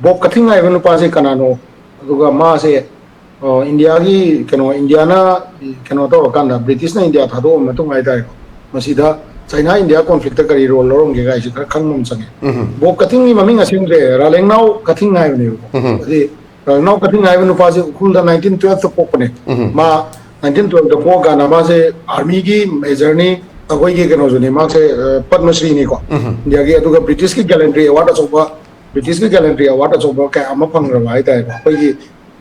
Bob Kathing I will pass a canano, Duga Mase, India, Indiana, cannot Kanda, British India, Tado, Matumai, Masida, China India conflict a career or long guys, Kangum Sang. Bob Kathing, Maming, as you say, Raling now, Kathing Avenue. Now Kathing Avenue pass cool the 1912 to Popone. Ma 1912 the Poga Namase, Armigi, journey. अकोई के कनो जुने माँ से पद्मश्री नहीं को दिया तो का ब्रिटिश की गैलेंट्री अवार्ड चौबा ब्रिटिश की गैलेंट्री अवार्ड चौबा क्या अम्म फंगर वाई था अकोई की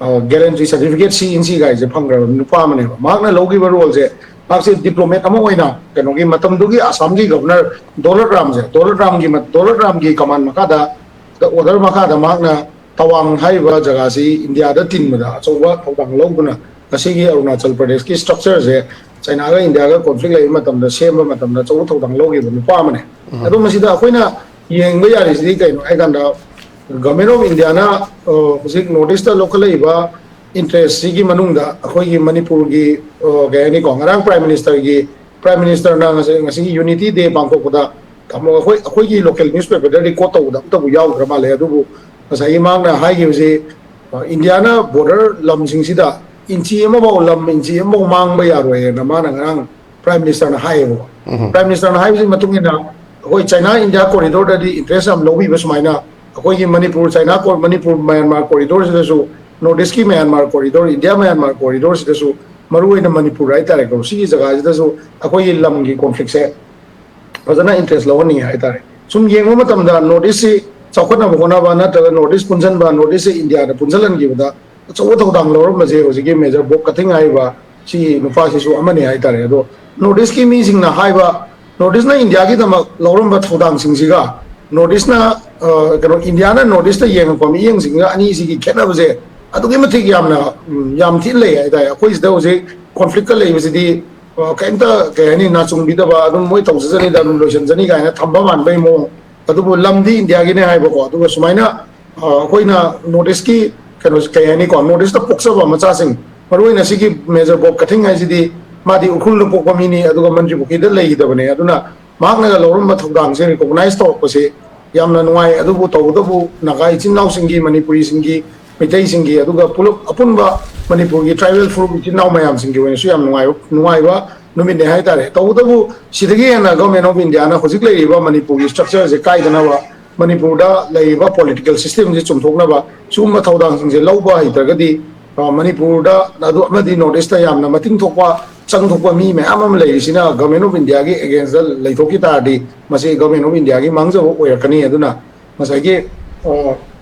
गैलेंट्री सर्टिफिकेट सी इंसी का इसे फंगर नुपा मने माँ ने लोगी बरोल से माँ से डिप्लोमेट अम्म वही ना कनो की मतम दुगी आसाम की गवर्नर डोनाल्ड ट्रम्प की कमान मकादा तो उधर मकादा माँ ने तवांग हाई वा जगह सी इंडिया दा तीन मदा चौबा तवांग लोग बुना कसी की अरुणाचल प्रदेश की स्ट्रक्चर से China ga India ga conflict lai matam da sem matam da chau thau dang logi bu pa mane adu masida akoina yeng ba yari si kai no ai kan da government of India na music notice da local lai ba interest si gi manung da akoi gi Manipur gi ga ni ko ngarang prime minister na ngasi unity day bangkok da tamo akoi gi local newspaper da record tau da bu yaw gra ma le adu bu masai mang na hai gi si India na border lam sing si da inci ema bawa lam inci ema mang bayar wae nama nang prime minister na hai wo prime minister na hai sih matung ina koi China India corridor dari interest am lobby bas maina koi ki Manipur China ko Manipur Myanmar corridor se su notice ki Myanmar corridor India Myanmar corridor se su maru ina Manipur right tare ko si jaga se su koi lam ki conflict se pasana interest lawan ni hai tare sum yeng mo matam da notice chawkhat na bona ba na ta notice punjan ba notice India da punjalan ki ba चौथ उदाम लौर मजे होजिके major बोक कथिंग आइबा सी नुफा सिसु अमने high तारे दो notice की मीसिंग ना हाइबा notice ना India की तम लौरम बा थौदांग सिंगसिगा नोटिस ना कनो इंडिया ना नोटिस ता येंग को मियंग सिंगा अनि सिगी खेना बजे अदुगे मथिक यामना याम थिन ले हाइ ताय अखोइस दा होजे कॉन्फ्लिक्ट का ले बसिदी कैंता कहनी ना चुंबिदबा अदुम मोय तौसजनी दा लोशन जनी गायना थंबा मानबै मो अदुबो लमदी इंडिया की ने हाइबा को अदुबो सुमाइना अखोइना नोटिस की कनो कयानी को नोटिस द पोक्सबा मचासिंग मरुइना सिगी मेजर बोक कथिंग आइसिदी मादी उखुल द पोक मिनी अदुगा मंत्री बुकी द लेइदबने अदुना मागना लौरम मथौदांग से रिकॉग्नाइज तो पसे यामना नुवाई अदुबु तौदबु नगाई चिन्नाव सिंगी मणिपुरी सिंगी मितै सिंगी अदुगा पुलुप अपुनबा मणिपुर की ट्राइबल फ्रूट चिन्नाव मयाम सिंगी वने याम नुवाईबा नुमित ने हाइतारे तौदबु सिदगी ना गवर्नमेंट ऑफ इंडिया ना होजिक लेइबा मणिपुर की स्ट्रक्चर से काइदनावा Manipur da leiba political system je chumthokna ba chumba thaudang sing je lauba hitragadi Manipur da adu amadi notice ta yamna mating thokwa chang thokwa mi me amam lei sina government of India gi against the leithoki ta di masi government of India gi mangja oirakani aduna masai gi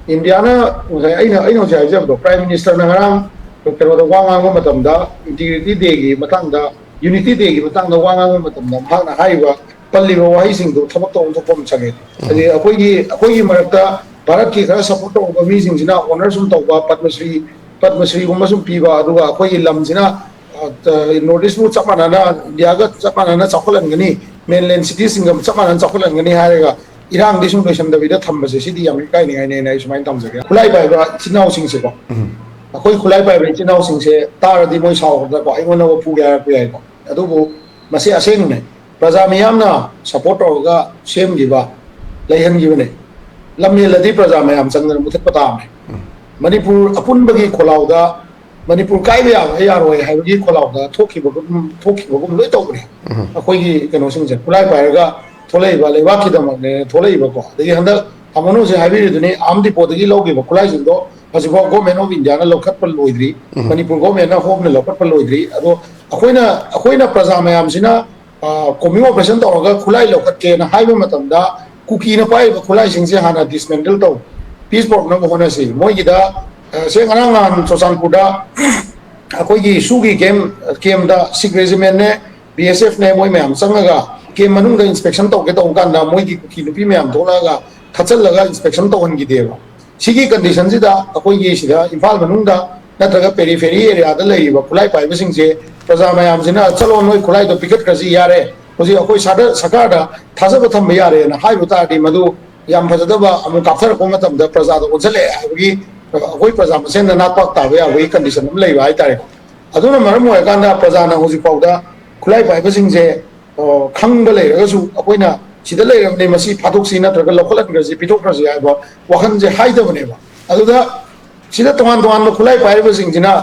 India na masai aina jai jab do prime minister na ram kero da wanga matam da integrity day gi matang da unity day gi matang da wanga matam da bhag na haiba पल्लीबा वाहिसिंग दो थबक तो थोपम चगे अदे अखोई मरक्ता भारत की खरा support तो मीसिंग जिना honour सुम तौबा पद्मश्री गुम सुम पीबा अदुगा अखोई लम जिना नोटिस मु चपनाना इंडिया गा चपनाना चखलनगनी मेनलैंड सिटी सिंगम चपनाना चखलनगनी हारेगा इरांग दिसुम लोशन दबिदा थंबसे सिटी याम काइनि गाइने नाइ सुमाइन तमजगे खुलाई बाइबा चिनाउ सिंग से को अखोई खुलाई बाइबा चिनाउ सिंग से तारदि मोय सावदा को आइगोना वो पुगा पुयाइ को अदुबो मसे असेंग ने प्रजा मयामना सपोर्ट होगा सेम गिबा लेहन गिबने लम्मे लदी प्रजा मयाम चंगन मुथत पताम मणिपुर अपुनबगी खोलाउदा मणिपुर काइबे यारोय हाइबगी खोलाउदा थोखिबगुम लोय तौबने अखोइगी कनो सिंजे खुलाई पायरगा थोलैबा लेबाकी दमने थोलैबा को दगी हंदा अमनो से हाइबी दुने आमदि पोदगी लौगिबा खुलाई जिंदो हजिबो गवर्नमेंट ऑफ इंडिया ना लौखत पर लोइद्री मणिपुर गवर्नमेंट ना होम ने लौखत पर लोइद्री अदो अखोइना प्रजा मयाम सिना कोमिंग ऑपरेशन तौरगा खुलाई लौखत के ना हाइबे मतमदा कुकी ना पाइबा खुलाई सिंसे हाना डिसमेंटल तौ पीस बोर्ड ना होना से मोइगिदा से ngana सोसानपुरदा अखोइगी सुगी केम दा सिक रेजिमेंट ने बीएसएफ ने मोइ मैम संगगा केम मनुंग दा इंस्पेक्शन तौके तौ कांदा मोइगी कुकी नुपी मैम थोलागा थचलगा इंस्पेक्शन तौहनगी देबा सिगी कंडीशन सिदा अखोइगी सिदा इम्फाल मनुंग दा नत्रगा पेरीफेरी एरिया दा लेइबा खुलाई पाइबा सिंसे प्रजा मयाम सिना चलो नोइ खुलाई तो पिकेट करसी यारे होजी अखोइ सरकार थाजब थम यारे ना हाइबो तादी मदु याम फजदबा अमु काफर को मतम दा प्रजा दो उजले हाइबगी अखोइ प्रजा मसेन ना नापक ताबे याबगी कंडीशन हम लेइबा हाइ तारे अदुना मरम होय कांदा प्रजा ना होजी पाउदा खुलाई पाइबा सिंसे खंग लेरगसु अखोइना सिदा लेरमने मसी फादोक्सी नत्रगा लखलनगसी पिथोक्रासी हाइबा वखन जे हाइदबनेबा aduda sida tongan khulai pairiba singjina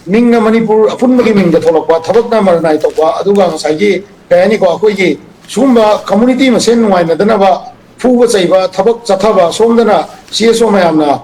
mingna manipur apunbagi mingda tholokwa thabakna marnai tokwa aduga ngasagi kayani ko akoigi sumba community masen nuaina danaba fuba chaiba thabak chathaba somdana CSO mayamna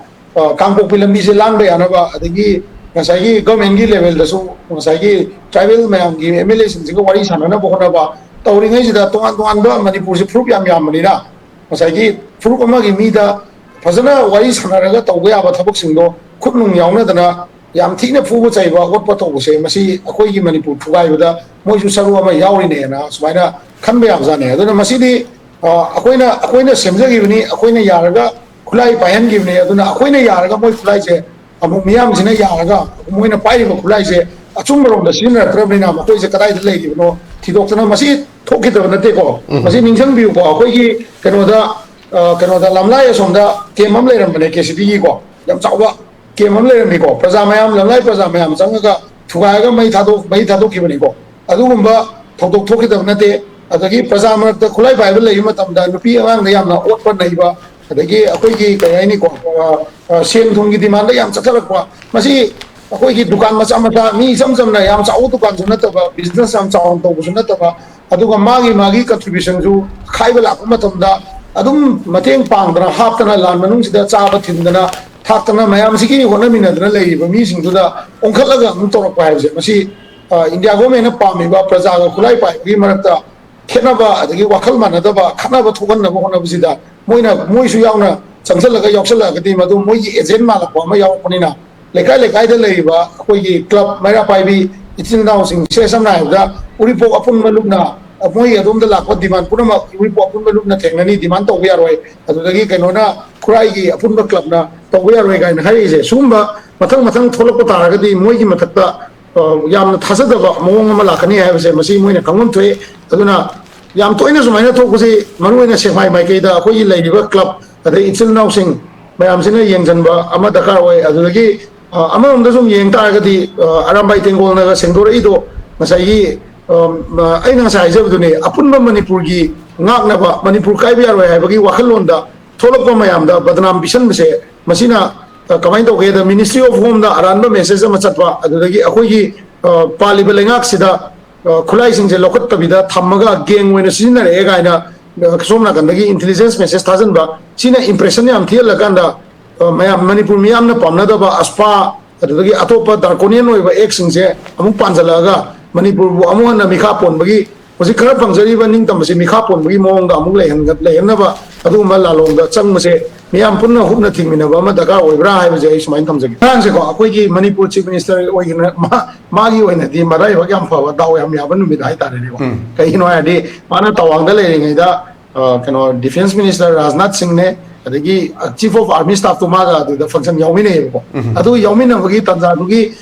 kangpok pilambi se langba yanaba adagi ngasagi government gi level da su ngasagi tribal mayam gi MLA singjiga wari sanana bohonaba tawringai sida tongan ba manipur se frup yam manina ngasagi frup amagi mida fazana wari sanaraga tawga yaba thabak singdo khutnung yaunadana yam thina fuba chaiba watpa tawse masi akoi gi manipur thugaibada moisu saru ama yaurine na sumaina khanba yamjane aduna masidi akoina semjagibni akoina yaraga khulai paihangibni aduna akoina yaraga moi khulai se amu miyam sina yaraga moina pairiba khulai se achumbarom da sinna trabina makoi se kadai lei gibno thidokna masi thokidaba nate ko masi ningsang biu ko akoi gi kenoda lamlai somda kemam leiram bane KCP gi ko yam chawba kemam leiram ni ko praja mayam lamlai praja mayam changaga thugaga mai thadok kibani ko adugumba thokdok thokidaba nate adagi praja marakta khulai paiba lei matamda nupi angang yamna otpa naiba adagi akoigi kayani ko sen thungi demand yam chathalakwa masi akoigi dukan macha mi samna yam chau dukan su nataba business yam chau to su nataba aduga magi contribution ju khaiba lakpa matamda adum mateng pangdra haptana lan manung sida chaba thindana thakna mayam sigi hona minadna leiba mi singduda ongkhalaga mutorok paibse masi India government na pamiba praja ga khulai pai gi marakta khenaba adagi wakhal manadaba khanaba thoganna honabsida moisu yauna changsalaka yausalaga di madu moi agent malakwa ma yaukpanina lekai da leiba akoigi club maira paibi itin naw sing se samna da uripok apun malukna moi adumda lakwa demand punama uripok apun malukna thengnani demand to yaroi adudagi kainona kurai gi apun club na to yaroi gain haise sumba mathang tholokpa taragadi moi gi mathakta yamna thasada mawong ama lakani haibase masi moina kangum thoi aduna yam toina sumaina thokuse maruina semai mai da akoi leiba club ada ichil naw sing mayam sina yengjanba ama dakar oi adudagi ama umda sum yeng taragadi arambai tengol na sengdore ido masai aina sai jabdune apunba manipur gi ngaknaba manipur kaibi aroi haibagi wakhalonda tholokpa mayam da badnam bisan bese masina kamai to the Ministry of Home da aranba message ama chatwa adudagi akoigi paliba lengak sida khulai singje lokat tabida thamaga geng wena sinna re gaina somna gandagi intelligence message thajanba sina impression yam thialakanda mayam manipur miyam na pamna da ba aspa adudagi atopa darkonian oiba ek singje amuk panjalaga manipur bu amu na mikha pon bagi hosi khara pangjari ba ning tamse mikha pon bagi mong da amuk lehan ba adu ma lalong da chang mase miyam punna hubna thingmina ba ma daga oibra hai je ismain tamjagi thanse ko akoigi manipur chief minister oigina magi oina di marai ba yam fa daw yam yaban mi dai tare ni ko kai no adi mana tawang da le ngai da kano defense minister Rajnath Singh ne adagi chief of army staff to maga the function yaumine ko adu yaumina bagi tanza dugi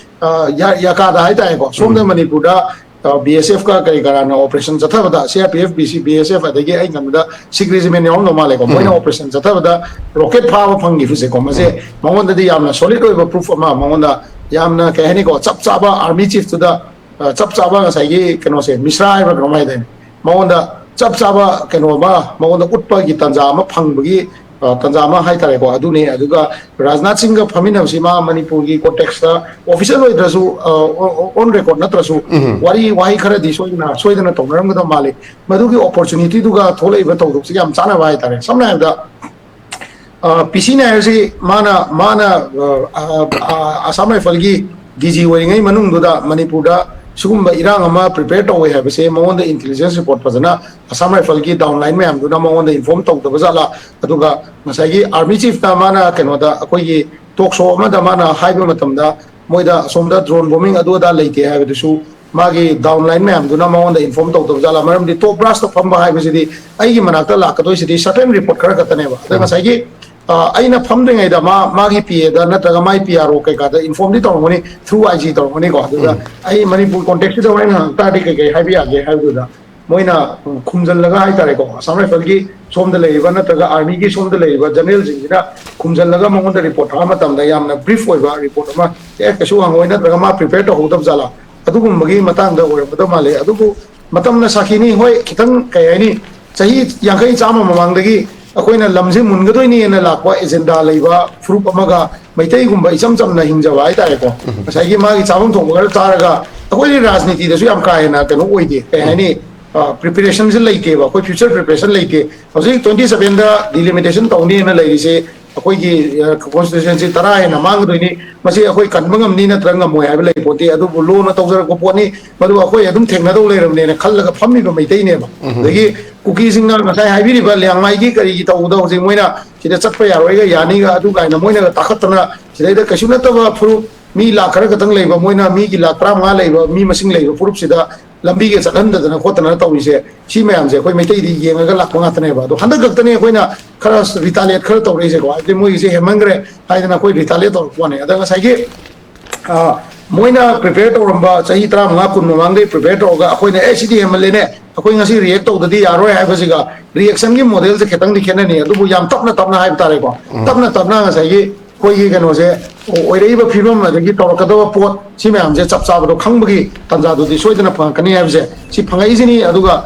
yaka da hai tai ko somda manipur da BSF ka kari karana operation jathabada CRPF BSF adagi ai ngamda secret men yong no male ko moina operation jathabada rocket power phangi fuse ko mase mangonda di yamna solid oiba proof ama mangonda yamna kahani ko chapchaba army chief to da chapchaba ga sai keno se misra ai ba gromai den mangonda chapchaba keno ba mangonda utpa gi tanja ma phangbagi tanja ma hai tare ko adune aduga Rajnath Singh ga phamina sima manipur gi context official oidrasu on record natrasu wari wahi khara di soidana tongram ga male madugi opportunity duga tholei ba tawduk si yam chana vai tare samna da PC na si mana Assam Rifle gi DG oingai manung duda manipur da sugumba irang ama prepare to we have say mongonda intelligence report pazana Assam Rifle gi downline me amduna mongonda inform to bazala aduga masagi army chief ta mana kenoda akoi gi talk show ma da mana haiba matamda moida somda drone bombing adu da leite ha bisu magi downline me amduna mongonda inform to bazala maram di top brass to phamba haiba sidi ai gi manakta lakatoi sidi certain report khara katane ba da masagi aina phamdingai da magi PA da natraga mai PRO kai ka da inform di tawngoni through IG tawngoni ko da ai manipur context da waina ta di kai haibi age haibu da moina khumjal laga hai tare ko Assam Rifle gi somda leiba natraga army gi somda leiba general jingira khumjal laga mongonda report ha matam da yamna brief oiba report ma kasu hangoi natraga ma prepare to hodam jala adugum magi matang da oi badam male adugu matam na sakini hoi kitang kai ni chahi yankai chama mamang dagi ꯑꯩꯈꯣꯏꯅ ꯂꯝꯁꯦ ꯃꯨꯟꯒꯗꯣꯏꯅꯦꯅ ꯂꯥꯛꯄ agenda ꯂꯩꯕ ꯐꯨꯔꯨꯞ ꯑꯃꯒ ꯃꯩꯇꯩꯒꯨꯝꯕ ꯏꯆꯝ ꯆꯝꯅ ꯍꯤꯡꯖꯕ ꯍꯥꯏꯇꯥꯔꯦꯀꯣ ꯉꯁꯥꯏꯒꯤ ꯃꯥꯒꯤ ꯆꯥꯐꯝ ꯊꯣꯡꯕ ꯈꯔ ꯆꯥꯔꯒ ꯑꯩꯈꯣꯏꯒꯤ ꯔꯥꯖꯅꯤꯇꯤꯗꯁꯨ ꯌꯥꯝ ꯀꯥ ꯍꯦꯟꯅ ꯀꯩꯅꯣ ꯑꯣꯏꯗꯦ ꯀꯩ ꯍꯥꯏꯅꯤ ꯄ꯭ꯔꯤꯄꯦꯔꯦꯁꯟꯁꯦ ꯂꯩꯇꯦꯕ ꯑꯩꯈꯣꯏ ꯐ꯭ꯌꯨꯆꯔ ꯄ꯭ꯔꯤꯄꯦꯔꯦꯁꯟ ꯂꯩꯇꯦ ꯍꯧꯖꯤꯛ 27ꯗ ꯗꯤꯂꯤꯃꯤꯇꯦꯁꯟ ꯇꯧꯅꯤꯅ ꯂꯩꯔꯤꯁꯦ ꯑꯩꯈꯣꯏꯒꯤ ꯀꯣꯟꯁꯇꯤꯇ꯭ꯌꯨꯁꯟꯁꯤ 10 ꯍꯦꯟꯅ ꯃꯥꯡꯒꯗꯣꯏꯅꯤ ꯃꯁꯤ ꯑꯩꯈꯣꯏ ꯀꯟꯕ ꯉꯝꯅꯤ ꯅꯠꯇ꯭ꯔꯒ ꯉꯝꯃꯣꯏ ꯍꯥꯏꯕ ꯂꯩ ꯄꯣꯠꯇꯦ ꯑꯗꯨꯕꯨ ꯂꯣꯅ ꯇꯧꯖꯔꯛꯄ ꯄꯣꯠꯅꯤ ꯃꯗꯨ ꯑꯩꯈꯣꯏ ꯑꯗꯨꯝ ꯊꯦꯡꯅꯗꯧ ꯂꯩꯔꯕꯅꯦꯅ ꯈꯜꯂꯒ ꯐꯝꯃꯤꯕ ꯃꯩꯇꯩꯅꯦꯕ ꯑꯗꯒꯤ ꯀꯨꯀꯤꯁꯤꯡꯅ ꯉꯁꯥꯏ ꯍꯥꯏꯕꯤꯔꯤꯕ ꯂꯤꯌꯥꯡꯃꯥꯏꯒꯤ ꯀꯔꯤꯒꯤ ꯇꯧꯕꯗ ꯍꯧꯖꯤꯛ ꯃꯣꯏꯅ ꯁꯤꯗ ꯆꯠꯄ ꯌꯥꯔꯣꯏꯒ ꯌꯥꯅꯤꯒ ꯑꯗꯨ ꯀꯥꯏꯅ ꯃꯣꯏꯅ ꯇꯥꯈꯠꯇꯅ ꯁꯤꯗꯩꯗ ꯀꯩꯁꯨ ꯅꯠꯇꯕ ꯐꯨꯔꯨꯞ ꯃꯤ ꯂꯥꯛ ꯈꯔ ꯈꯛꯇꯪ ꯂꯩꯕ ꯃꯣꯏꯅ ꯃꯤꯒꯤ ꯂꯥꯛ 15 ꯂꯩꯕ ꯃꯤ ꯃꯁꯤꯡ ꯂꯩꯕ ꯐꯨꯔꯨꯞꯁꯤꯗ ꯂꯝꯕꯤꯒ ꯆꯠꯍꯟꯗꯗꯅ ꯈꯣꯠꯇꯅ ꯇꯧꯔꯤꯁꯦ ꯁꯤ ꯃꯌꯥꯝꯁꯦ ꯑꯩꯈꯣꯏ ꯃꯩꯇꯩꯗꯤ ꯌꯦꯡꯉꯒ ꯂꯥꯛꯄ ꯉꯥꯛꯇꯅꯦꯕ ꯑꯗꯣ ꯍꯟꯗꯛ ꯈꯛꯇꯅꯦ ꯑꯩꯈꯣꯏꯅ ꯈꯔ ꯔꯤꯇꯥꯂꯤꯌꯦꯠ ꯈꯔ ꯇꯧꯔꯛꯏꯁꯦꯀꯣ ꯍꯥꯏꯕꯗꯤ ꯃꯣꯏꯒꯤꯁꯦ ꯍꯦꯟꯃꯟꯈ꯭ꯔꯦ ꯍꯥꯏꯗꯅ ꯑꯩꯈꯣꯏ ꯔꯤꯇꯥꯂꯤꯌꯦꯠ ꯇꯧꯔꯛꯄꯅꯦ ꯑꯗ ꯉꯁꯥꯏꯒꯤ ꯃꯣꯏꯅ ꯄ꯭ꯔꯤꯄꯦꯌꯔ ꯇꯧꯔꯝꯕ ꯆꯍꯤ 15 ꯀꯨꯟ ꯃꯃꯥꯡꯗꯩ ꯄ꯭ꯔꯤꯄꯦꯌर ꯇꯧꯔꯒ ꯑꯩꯈꯣꯏꯅ ꯁꯤꯗꯤ ꯍꯦꯟꯃꯜꯂꯦꯅꯦ ꯑꯩꯈꯣꯏ ꯉꯁꯤ ꯔꯤꯌꯦꯛ ꯇꯧꯗꯗꯤ ꯌꯥꯔꯣꯏ ꯍꯥꯏꯕꯁꯤꯒ ꯔꯤꯌꯦꯛꯁꯟꯒꯤ ꯃꯣꯗꯦꯜꯁꯦ ꯈꯤꯇꯪꯗꯤ ꯈꯦꯠꯅꯅꯤ ꯑꯗꯨꯕꯨ ꯌꯥꯝ ꯇꯞꯅ ꯇꯞꯅ ꯍꯥꯏꯕ ꯇꯥꯔꯦꯀꯣ ꯇꯞꯅ ꯇꯞꯅ ꯉꯁꯥꯏꯒꯤ ꯑꯩꯈꯣꯏꯒꯤ ꯀꯩꯅꯣꯁꯦ ꯑꯣꯏꯔꯛꯏꯕ ꯐꯤꯕꯝ ꯑꯗꯒꯤ ꯇꯧꯔꯛꯀꯗꯕ ꯄꯣꯠ ꯁꯤ ꯃꯌꯥꯝꯁꯦ ꯆꯞ ꯆꯥꯕꯗꯣ ꯈꯪꯕꯒꯤ ꯇꯥꯟꯖꯥꯗꯨꯗꯤ ꯁꯣꯏꯗꯅ ꯐꯪꯉꯛꯀꯅꯤ ꯍꯥꯏꯕꯁꯦ ꯁꯤ ꯐꯪꯉꯛꯏꯁꯤꯅꯤ ꯑꯗꯨꯒ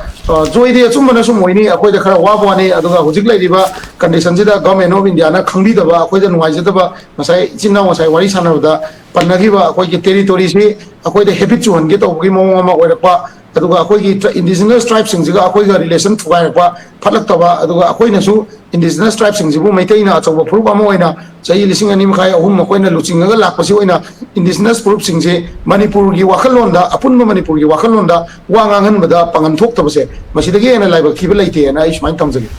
ꯖꯣꯏꯗꯤ ꯑꯆꯨꯝꯕꯅ ꯁꯨꯝ ꯑꯣꯏꯅꯤ ꯑꯩꯈꯣꯏꯗ ꯈꯔ ꯋꯥꯕ ꯋꯥꯅꯤ ꯑꯗꯨꯒ ꯍꯧꯖꯤꯛ ꯂꯩꯔꯤꯕ ꯀꯟꯗꯤꯁꯟꯁꯤꯗ ꯒꯚꯔꯟꯃꯦꯟꯠ ꯑꯣꯐ ꯏꯟꯗꯤꯌꯥꯅ ꯈꯪꯕꯤꯗꯕ ꯑꯩꯈꯣꯏꯗ ꯅꯨꯡꯉꯥꯏꯖꯗꯕ ꯉꯁꯥꯏ ꯏꯆꯤꯟ ꯏꯅꯥꯎ ꯉꯁꯥꯏ ꯋꯥꯔꯤ ꯁꯥꯟꯅꯕꯗ ꯄꯟꯅꯈꯤꯕ ꯑꯩꯈꯣꯏꯒꯤ ꯇꯦꯔꯤꯇꯣꯔꯤꯁꯤ ꯑꯩꯈꯣꯏꯗ ꯍꯦꯕꯤꯠ ꯆꯨꯍꯟꯒꯦ ꯇꯧꯕꯒꯤ ꯃꯑꯣꯡ ꯑꯃ ꯑꯣꯏꯔꯛꯄ ꯑꯗꯨꯒ ꯑꯩꯈꯣꯏꯒꯤ ꯏꯟꯗꯤꯖꯤꯅꯁ ꯇ꯭ꯔꯥꯏꯕꯁꯤꯡꯁꯤꯒ ꯑꯩꯈꯣꯏꯒ ꯔꯤꯂꯦꯁꯟ ꯊꯨꯒꯥꯏꯔꯛꯄ ꯐꯠꯂꯛꯇꯕ ꯑꯗꯨꯒ ꯑꯩꯈꯣꯏꯅꯁꯨ ꯏꯟꯗꯤꯖꯤꯅꯁ ꯇ꯭ꯔꯥꯏꯕꯁꯤꯡꯁꯤꯕꯨ ꯃꯩꯇꯩꯅ ꯑꯆꯧꯕ ꯐꯨꯔꯨꯞ ꯑꯃ ꯑꯣꯏꯅ ꯆꯍꯤ 2.5 3 ꯑꯩꯈꯣꯏꯅ ꯂꯨꯆꯤꯡꯉꯒ ꯂꯥꯛꯄꯁꯤ ꯑꯣꯏꯅ ꯏꯟꯗꯤꯖꯤꯅꯁ ꯐꯨꯔꯨꯞꯁꯤꯡꯁꯤ ꯃꯅꯤꯄꯨꯔꯒꯤ ꯋꯥꯈꯜꯂꯣꯟꯗ ꯑꯄꯨꯟꯕ ꯃꯅꯤꯄꯨꯔꯒꯤ ꯋꯥꯈꯜꯂꯣꯟꯗ ꯋꯥ ꯉꯥꯡꯍꯟꯕꯗ ꯄꯥꯡꯒꯟ ꯊꯣꯛꯇꯕꯁꯦ ꯃꯁꯤꯗꯒꯤ ꯍꯦꯟꯅ ꯂꯥꯏꯕꯛ ꯊꯤꯕ ꯂꯩꯇꯦꯅ ꯑꯩ ꯁꯨꯃꯥꯏꯅ ꯊꯝꯖꯒꯦ